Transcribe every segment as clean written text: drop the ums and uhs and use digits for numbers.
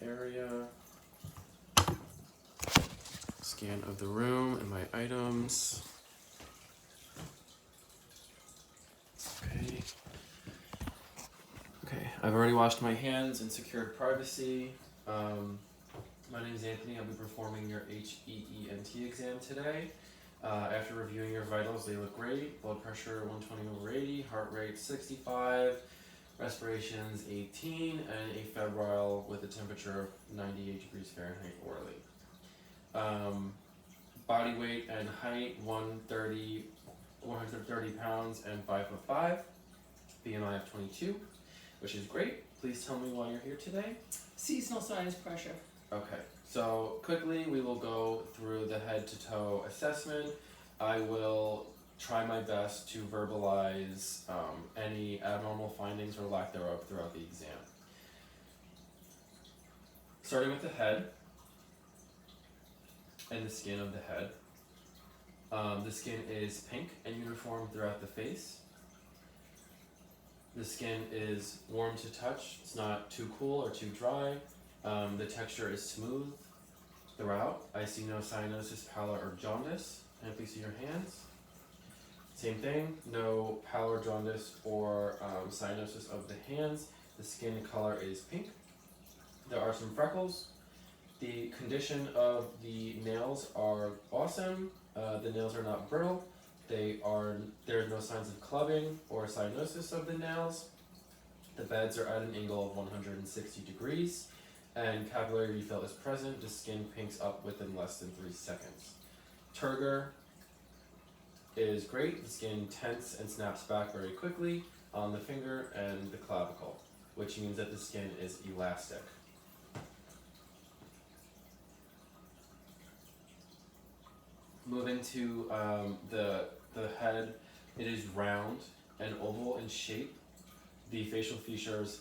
area. Scan of the room and my items. Okay. Okay, I've already washed my hands and secured privacy. My name is Anthony. I'll be performing your HEENT exam today. After reviewing your vitals, they look great. Blood pressure 120/80, heart rate 65, respirations 18, and a febrile with a temperature of 98 degrees Fahrenheit orally. Body weight and height 130 pounds and 5'5". BMI of 22, which is great. Please tell me why you're here today. Seasonal sinus pressure. Okay, so quickly we will go through the head to toe assessment. I will try my best to verbalize any abnormal findings or lack thereof throughout the exam. Starting with the head and the skin of the head. The skin is pink and uniform throughout the face. The skin is warm to touch. It's not too cool or too dry. The texture is smooth throughout. I see no cyanosis, pallor, or jaundice. And please see your hands. Same thing, no pallor, jaundice, or cyanosis of the hands. The skin color is pink. There are some freckles. The condition of the nails are awesome. The nails are not brittle. There's no signs of clubbing or cyanosis of the nails. The beds are at an angle of 160 degrees, and capillary refill is present. The skin pinks up within less than 3 seconds. Turgor is great. The skin tense and snaps back very quickly on the finger and the clavicle, which means that the skin is elastic. Moving to the head, it is round and oval in shape. The facial features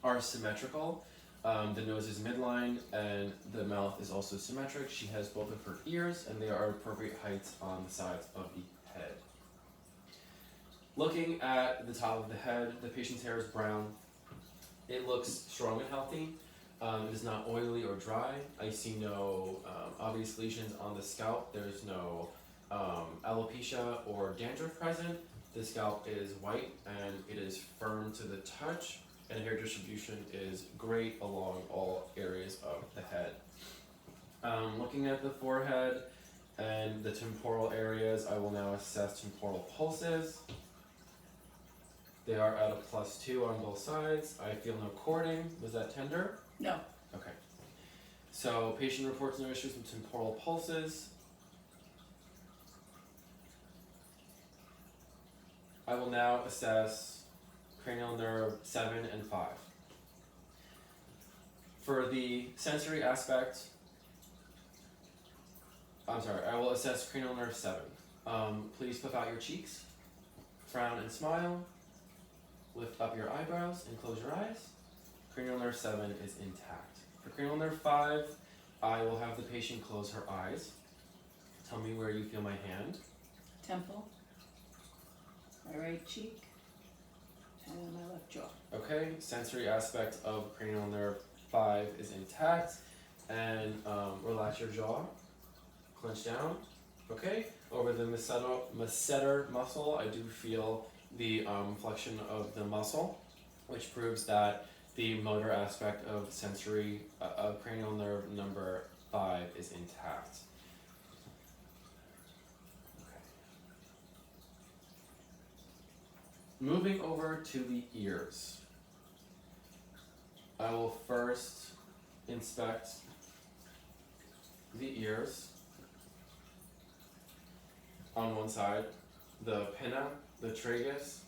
are symmetrical. The nose is midline and the mouth is also symmetric. She has both of her ears and they are appropriate heights on the sides of the head. Looking at the top of the head, the patient's hair is brown. It looks strong and healthy. It is not oily or dry. I see no obvious lesions on the scalp. There's no alopecia or dandruff present. The scalp is white and it is firm to the touch, and hair distribution is great along all areas of the head. Looking at the forehead and the temporal areas, I will now assess temporal pulses. They are at a +2 on both sides. I feel no cording. Was that tender? No. Okay. So patient reports no issues with temporal pulses. I will now assess cranial nerve 7 and 5. For the sensory aspect, I will assess cranial nerve 7. Please puff out your cheeks, frown and smile, lift up your eyebrows and close your eyes. Cranial nerve 7 is intact. For cranial nerve 5, I will have the patient close her eyes. Tell me where you feel my hand. Temple, my right cheek, and my left jaw. Okay, sensory aspect of cranial nerve 5 is intact. And relax your jaw, clench down. Okay, over the masseter muscle, I do feel the flexion of the muscle, which proves that the motor aspect of sensory of cranial nerve number 5 is intact. Okay. Moving over to the ears. I will first inspect the ears on one side, the pinna, the tragus,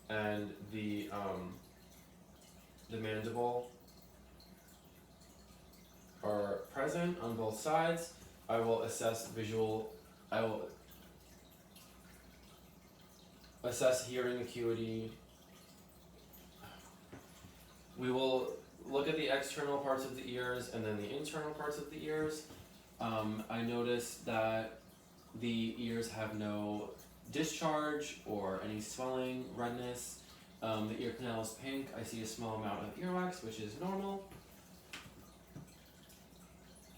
and the mandible are present on both sides. I will assess hearing acuity. We will look at the external parts of the ears and then the internal parts of the ears. I notice that the ears have no discharge or any swelling, redness. The ear canal is pink. I see a small amount of earwax, which is normal.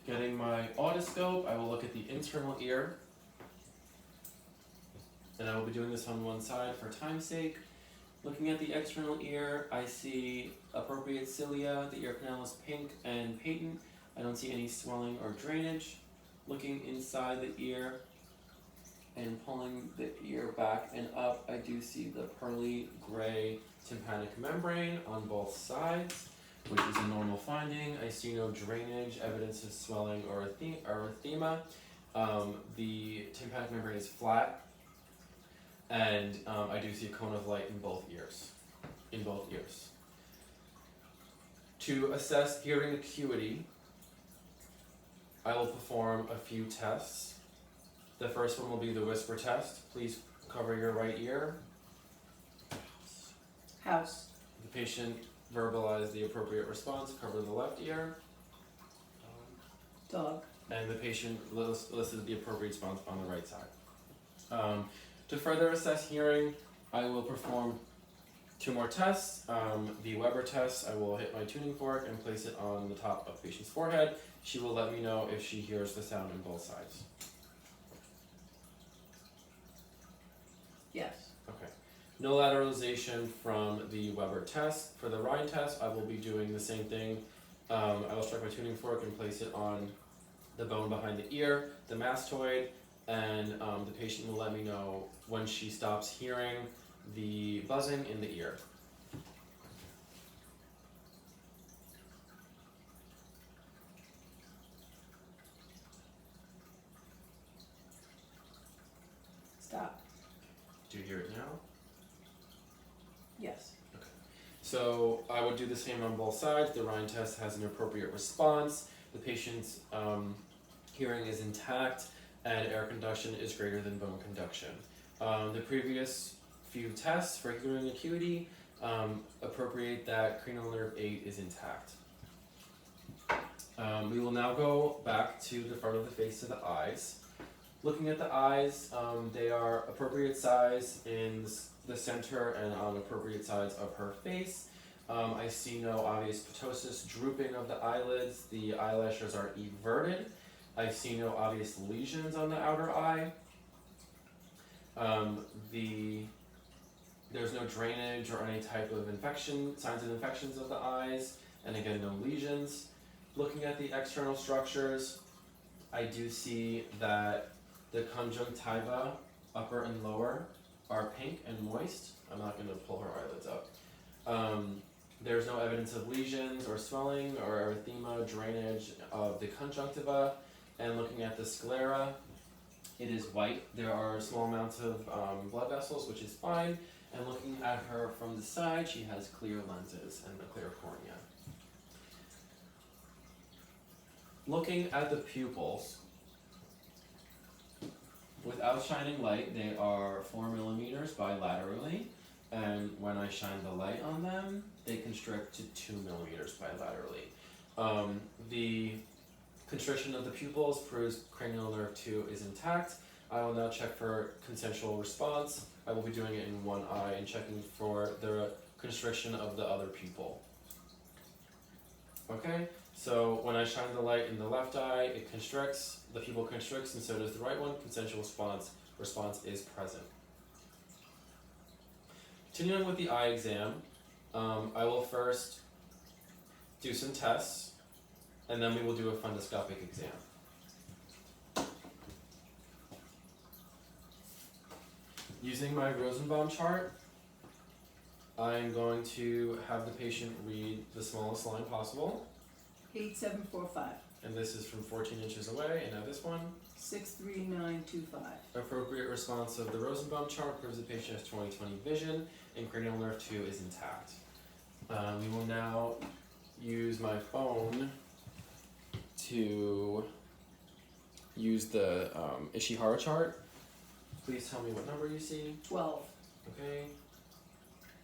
Getting my otoscope, I will look at the internal ear. And I will be doing this on one side for time's sake. Looking at the external ear, I see appropriate cilia. The ear canal is pink and patent. I don't see any swelling or drainage. Looking inside the ear and pulling the ear back and up, I do see the pearly gray tympanic membrane on both sides, which is a normal finding. I see no drainage, evidence of swelling or erythema. The tympanic membrane is flat, and I do see a cone of light in both ears. To assess hearing acuity, I will perform a few tests. The first one will be the whisper test. Please cover your right ear. House. The patient verbalize the appropriate response, cover the left ear. Dog. And the patient listed the appropriate response on the right side. To further assess hearing, I will perform 2 more tests. The Weber test, I will hit my tuning fork and place it on the top of the patient's forehead. She will let me know if she hears the sound on both sides. Yes. Okay. No lateralization from the Weber test. For the Rhine test, I will be doing the same thing. I will strike my tuning fork and place it on the bone behind the ear, the mastoid, and the patient will let me know when she stops hearing the buzzing in the ear. Stop. Do you hear it now? Yes. So I would do the same on both sides. The Rhine test has an appropriate response. The patient's hearing is intact and air conduction is greater than bone conduction. The previous few tests for hearing acuity appropriate that cranial nerve 8 is intact. We will now go back to the front of the face to the eyes. Looking at the eyes, they are appropriate size in the center and on appropriate sides of her face. I see no obvious ptosis, drooping of the eyelids. The eyelashes are everted. I see no obvious lesions on the outer eye. There's no drainage or any type of infection, signs of infections of the eyes, and again, no lesions. Looking at the external structures, I do see that the conjunctiva, upper and lower, are pink and moist. I'm not going to pull her eyelids up. There's no evidence of lesions or swelling or erythema, drainage of the conjunctiva. And looking at the sclera, it is white. There are small amounts of blood vessels, which is fine. And looking at her from the side, she has clear lenses and a clear cornea. Looking at the pupils, without shining light, they are 4 millimeters bilaterally, and when I shine the light on them, they constrict to 2 millimeters bilaterally. The constriction of the pupils proves cranial nerve 2 is intact. I will now check for consensual response. I will be doing it in one eye and checking for the constriction of the other pupil. Okay, so when I shine the light in the left eye, it constricts, the pupil constricts, and so does the right one. Consensual response is present. Continuing with the eye exam, I will first do some tests, and then we will do a fundoscopic exam. Using my Rosenbaum chart, I'm going to have the patient read the smallest line possible. 8745. And this is from 14 inches away, and now this one. 63925. Appropriate response of the Rosenbaum chart proves the patient has 20/20 vision, and cranial nerve 2 is intact. We will now use my phone to use the Ishihara chart. Please tell me what number you see. 12. Okay.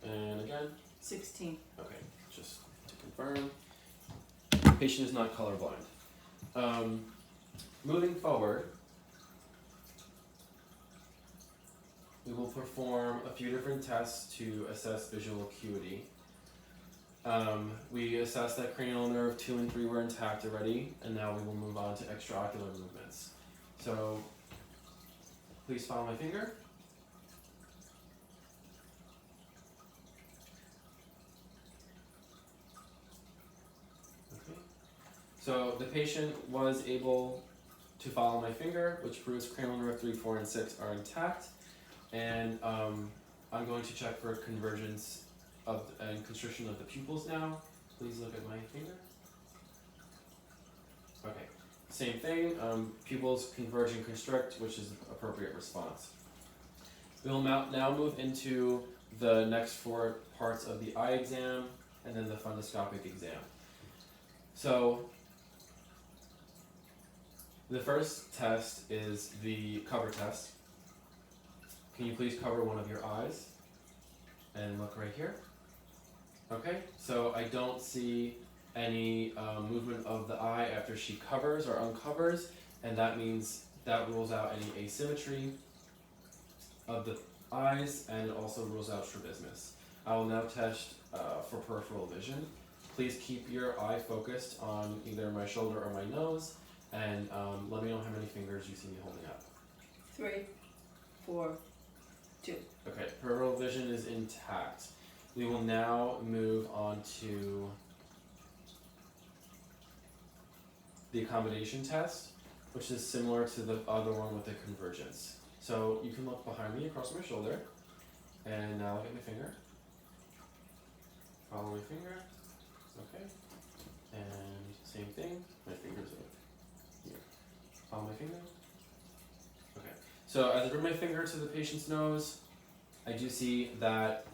And again. 16. Okay, just to confirm. Patient is not colorblind. Moving forward, we will perform a few different tests to assess visual acuity. We assessed that cranial nerve 2 and 3 were intact already, and now we will move on to extraocular movements. So, please follow my finger. Okay. So the patient was able to follow my finger, which proves cranial nerve 3, 4, and 6 are intact. And I'm going to check for convergence and constriction of the pupils now. Please look at my finger. Okay, same thing, pupils converge and constrict, which is the appropriate response. We'll now move into the next 4 parts of the eye exam and then the fundoscopic exam. So, the first test is the cover test. Can you please cover one of your eyes and look right here? Okay, so I don't see any movement of the eye after she covers or uncovers, and that means that rules out any asymmetry of the eyes and also rules out strabismus. I will now test for peripheral vision. Please keep your eye focused on either my shoulder or my nose, and let me know how many fingers you see me holding up. 3, 4, 2. Okay, peripheral vision is intact. We will now move on to the accommodation test, which is similar to the other one with the convergence. So you can look behind me across my shoulder, and now look at my finger. Follow my finger, okay, and same thing, my finger's over here. Follow my finger. Okay, so as I bring my finger to the patient's nose, I do see that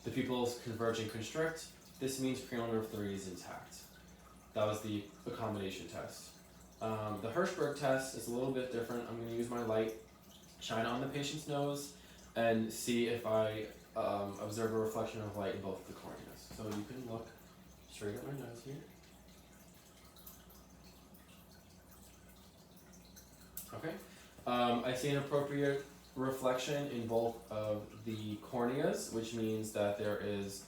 the pupils converge and constrict. This means cranial nerve 3 is intact. That was the accommodation test. The Hirschberg test is a little bit different. I'm going to use my light, shine on the patient's nose, and see if I observe a reflection of light in both of the corneas. So you can look straight at my nose here. Okay. I see an appropriate reflection in both of the corneas, which means that there is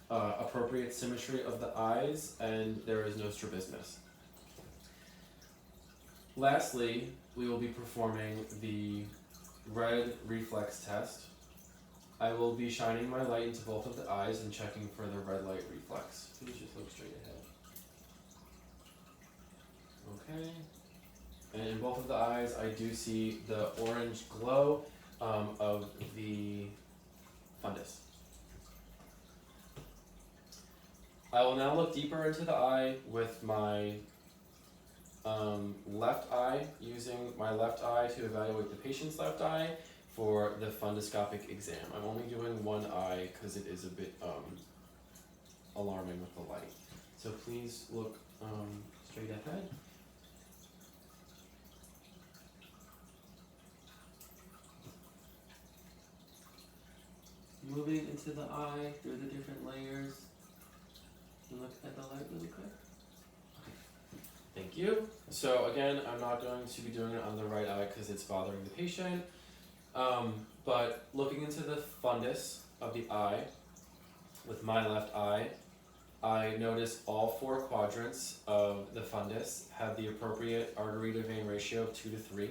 appropriate symmetry of the eyes and there is no strabismus. Lastly, we will be performing the red reflex test. I will be shining my light into both of the eyes and checking for the red light reflex. Please just look straight ahead. Okay. And in both of the eyes, I do see the orange glow of the fundus. I will now look deeper into the eye with my left eye, using my left eye to evaluate the patient's left eye for the fundoscopic exam. I'm only doing one eye because it is a bit alarming with the light. So please look straight ahead. Moving into the eye through the different layers. Look at the light really quick. Okay. Thank you. So again, I'm not going to be doing it on the right eye because it's bothering the patient. But looking into the fundus of the eye with my left eye, I notice all 4 quadrants of the fundus have the appropriate artery to vein ratio of 2 to 3.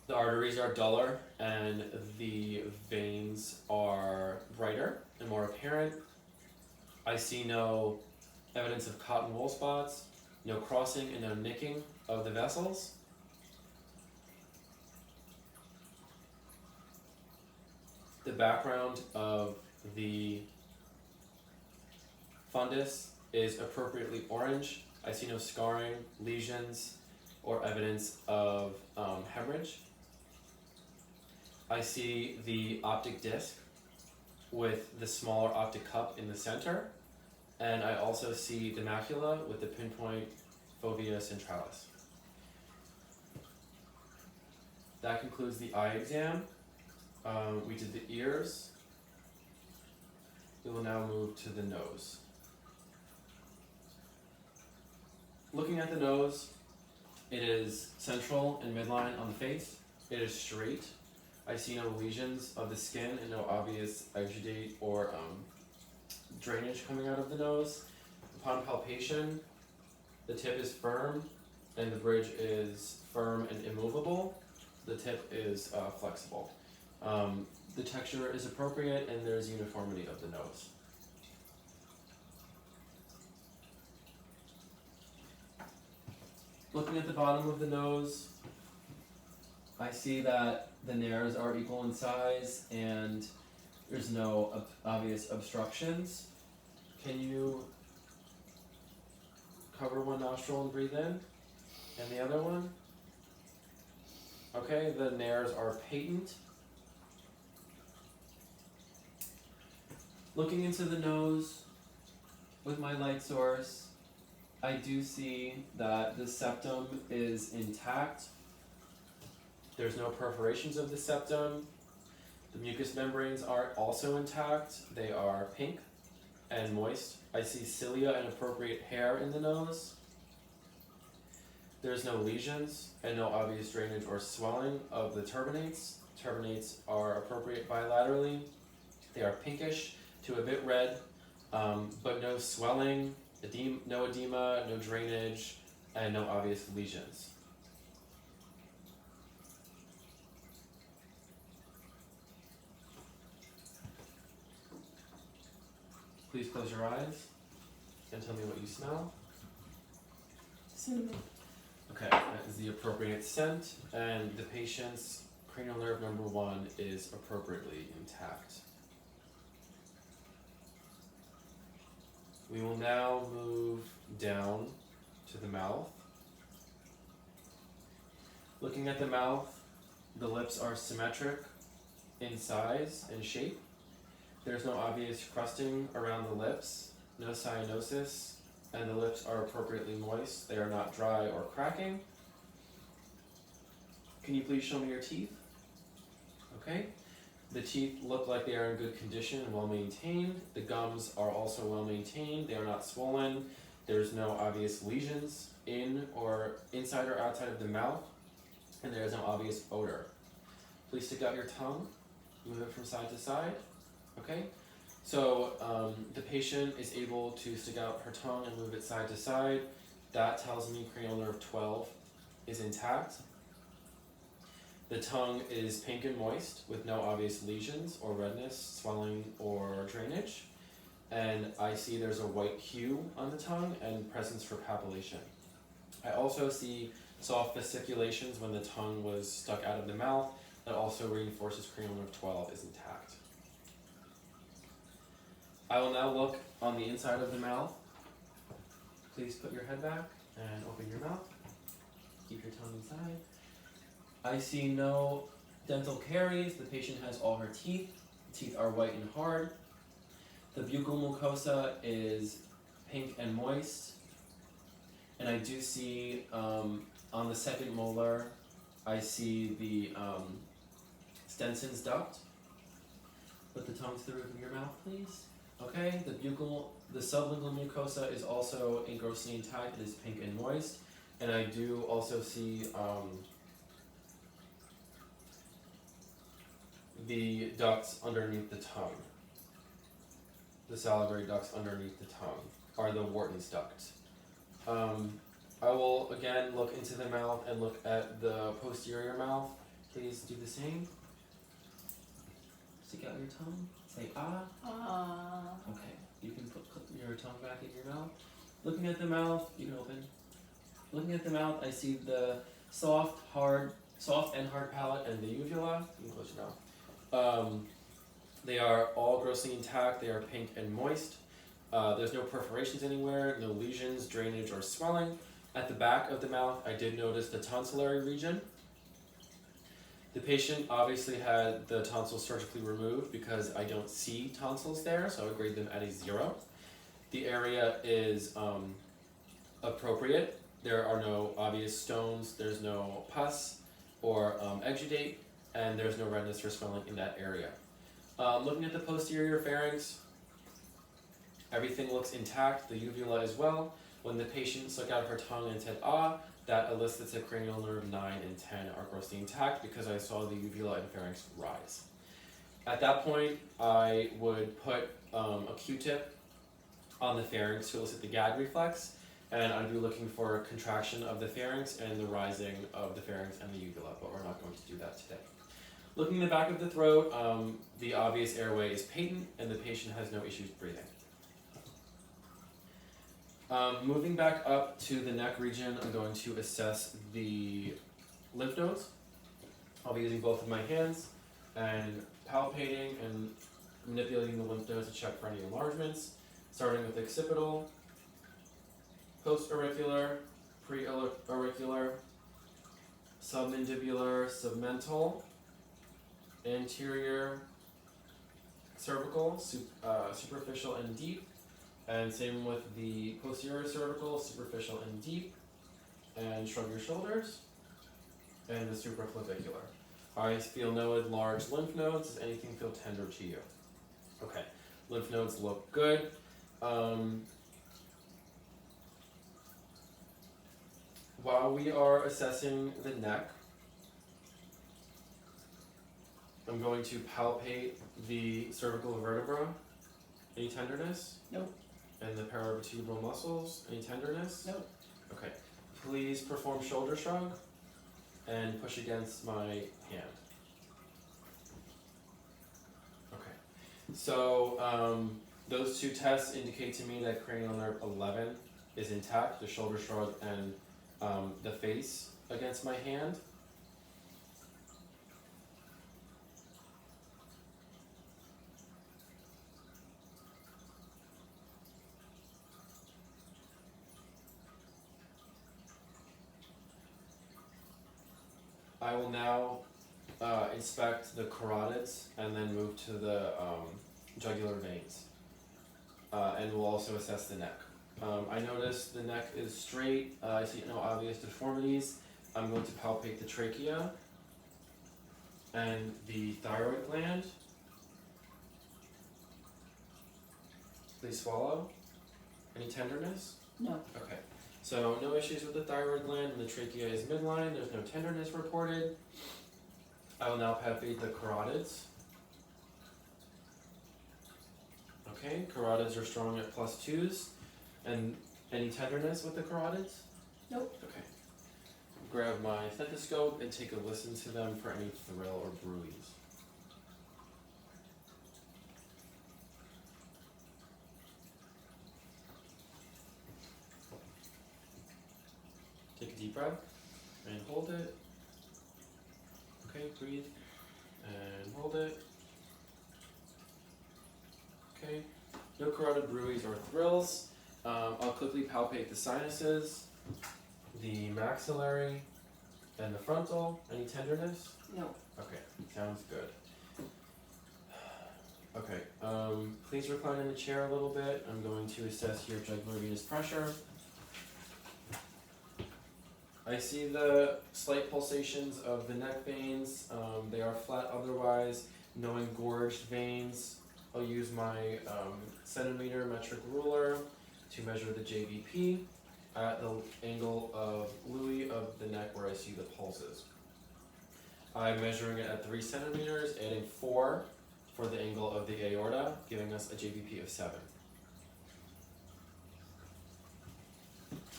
The arteries are duller and the veins are brighter and more apparent. I see no evidence of cotton wool spots, no crossing and no nicking of the vessels. The background of the fundus is appropriately orange. I see no scarring, lesions, or evidence of hemorrhage. I see the optic disc with the smaller optic cup in the center, and I also see the macula with the pinpoint fovea centralis. That concludes the eye exam. We did the ears. We will now move to the nose. Looking at the nose, it is central and midline on the face. It is straight. I see no lesions of the skin and no obvious exudate or drainage coming out of the nose. Upon palpation, the tip is firm and the bridge is firm and immovable. The tip is flexible. The texture is appropriate and there's uniformity of the nose. Looking at the bottom of the nose, I see that the nares are equal in size and there's no obvious obstructions. Can you cover one nostril and breathe in? And the other one? Okay, the nares are patent. Looking into the nose with my light source, I do see that the septum is intact. There's no perforations of the septum. The mucous membranes are also intact. They are pink and moist. I see cilia and appropriate hair in the nose. There's no lesions and no obvious drainage or swelling of the turbinates. Turbinates are appropriate bilaterally. They are pinkish to a bit red, but no swelling, no edema, no drainage, and no obvious lesions. Please close your eyes and tell me what you smell. Cinnamon. Okay, that is the appropriate scent, and the patient's cranial nerve number 1 is appropriately intact. We will now move down to the mouth. Looking at the mouth, the lips are symmetric in size and shape. There's no obvious crusting around the lips, no cyanosis, and the lips are appropriately moist. They are not dry or cracking. Can you please show me your teeth? Okay. The teeth look like they are in good condition and well maintained. The gums are also well maintained. They are not swollen. There's no obvious lesions in or inside or outside of the mouth, and there is no obvious odor. Please stick out your tongue. Move it from side to side. Okay. So the patient is able to stick out her tongue and move it side to side. That tells me cranial nerve 12 is intact. The tongue is pink and moist with no obvious lesions or redness, swelling, or drainage. And I see there's a white hue on the tongue and presence for papillation. I also see soft fasciculations when the tongue was stuck out of the mouth. That also reinforces cranial nerve 12 is intact. I will now look on the inside of the mouth. Please put your head back and open your mouth. Keep your tongue inside. I see no dental caries. The patient has all her teeth. The teeth are white and hard. The buccal mucosa is pink and moist. And I do see on the second molar, I see the Stenson's duct. Put the tongue to the roof of your mouth, please. Okay, the sublingual mucosa is also grossly intact. It is pink and moist. And I do also see the ducts underneath the tongue. The salivary ducts underneath the tongue are the Wharton's ducts. I will again look into the mouth and look at the posterior mouth. Please do the same. Stick out your tongue. Say ah. Ah. Okay, you can put your tongue back in your mouth. Looking at the mouth, you can open. Looking at the mouth, I see the soft and hard palate and the uvula. You can close your mouth. They are all grossly intact. They are pink and moist. There's no perforations anywhere, no lesions, drainage, or swelling. At the back of the mouth, I did notice the tonsillary region. The patient obviously had the tonsils surgically removed because I don't see tonsils there, so I would grade them at a 0. The area is appropriate. There are no obvious stones, there's no pus or exudate, and there's no redness or swelling in that area. Looking at the posterior pharynx, everything looks intact, the uvula as well. When the patient stuck out her tongue and said ah, that elicits a cranial nerve 9 and 10 are grossly intact because I saw the uvula and pharynx rise. At that point, I would put a Q-tip on the pharynx to elicit the gag reflex, and I'd be looking for a contraction of the pharynx and the rising of the pharynx and the uvula, but we're not going to do that today. Looking in the back of the throat, the obvious airway is patent and the patient has no issues breathing. Moving back up to the neck region, I'm going to assess the lymph nodes. I'll be using both of my hands and palpating and manipulating the lymph nodes to check for any enlargements, starting with occipital, post-auricular, pre-auricular, submandibular, submental, anterior, cervical, superficial and deep, and same with the posterior cervical, superficial and deep, and shrug your shoulders, and the supraclavicular. I feel no enlarged lymph nodes. Does anything feel tender to you? Okay, lymph nodes look good. While we are assessing the neck, I'm going to palpate the cervical vertebra. Any tenderness? Nope. And the paravertebral muscles? Any tenderness? Nope. Okay. Please perform shoulder shrug and push against my hand. Okay. So those two tests indicate to me that cranial nerve 11 is intact, the shoulder shrug and the face against my hand. I will now inspect the carotids and then move to the jugular veins. And we'll also assess the neck. I notice the neck is straight. I see no obvious deformities. I'm going to palpate the trachea and the thyroid gland. Please swallow. Any tenderness? No. Okay. So no issues with the thyroid gland, and the trachea is midline. There's no tenderness reported. I will now palpate the carotids. Okay, carotids are strong at +2s. And any tenderness with the carotids? Nope. Okay. Grab my stethoscope and take a listen to them for any thrill or bruise. Take a deep breath and hold it. Okay, breathe and hold it. Okay, no carotid bruise or thrills. I'll quickly palpate the sinuses, the maxillary, and the frontal. Any tenderness? No. Okay, sounds good. Okay, please recline in the chair a little bit. I'm going to assess your jugular venous pressure. I see the slight pulsations of the neck veins. They are flat otherwise, no engorged veins. I'll use my centimeter metric ruler to measure the JVP at the angle of Louis of the neck where I see the pulses. I'm measuring it at 3 centimeters, adding 4 for the angle of the aorta, giving us a JVP of 7.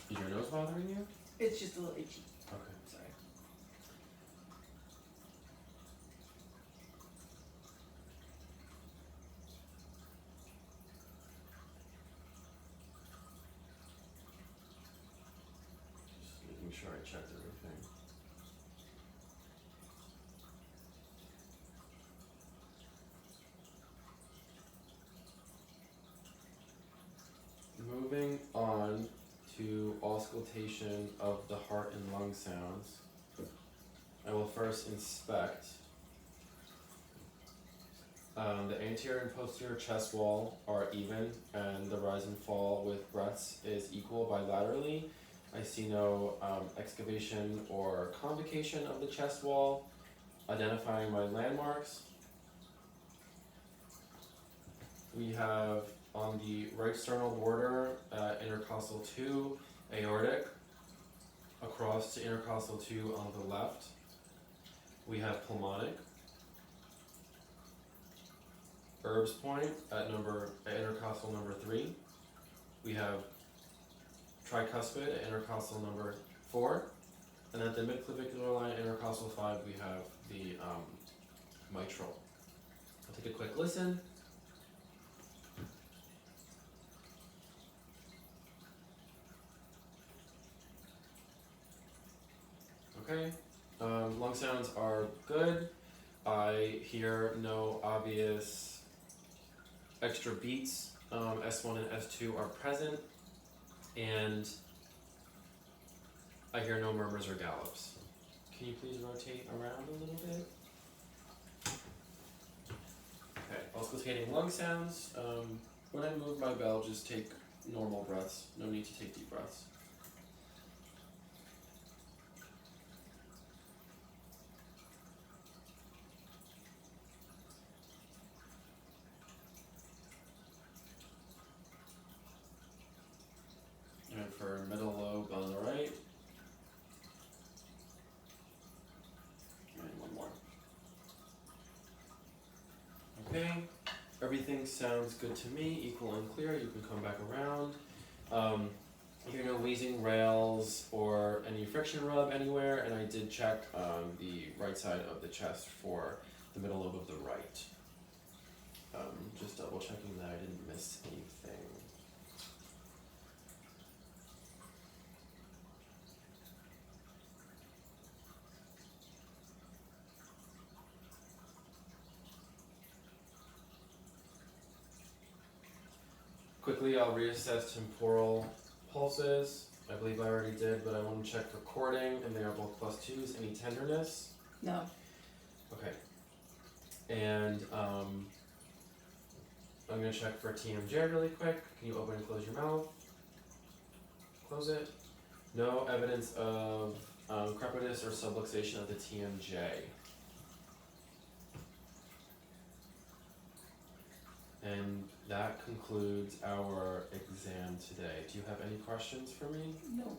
Is your nose bothering you? It's just a little itchy. Okay. Sorry. Just making sure I checked everything. Moving on to auscultation of the heart and lung sounds. I will first inspect the anterior and posterior chest wall are even, and the rise and fall with breaths is equal bilaterally. I see no excavation or convocation of the chest wall, identifying my landmarks. We have on the right sternal border, intercostal 2, aortic, across to intercostal 2 on the left. We have pulmonic, Erb's point at intercostal number 3, we have tricuspid at intercostal number 4, and at the midclavicular line, intercostal 5, we have the mitral. I'll take a quick listen. Okay, lung sounds are good. I hear no obvious extra beats. S1 and S2 are present, and I hear no murmurs or gallops. Can you please rotate around a little bit? Okay, auscultating lung sounds. When I move my bell, just take normal breaths. No need to take deep breaths. And for middle lobe on the right. And one more. Okay, everything sounds good to me, equal and clear. You can come back around. I hear no wheezing, rails, or any friction rub anywhere, and I did check the right side of the chest for the middle lobe of the right. Just double checking that I didn't miss anything. Quickly, I'll reassess temporal pulses. I believe I already did, but I want to check for cording, and they are both +2s. Any tenderness? No. Okay. And I'm going to check for TMJ really quick. Can you open and close your mouth? Close it. No evidence of crepitus or subluxation of the TMJ. And that concludes our exam today. Do you have any questions for me? No.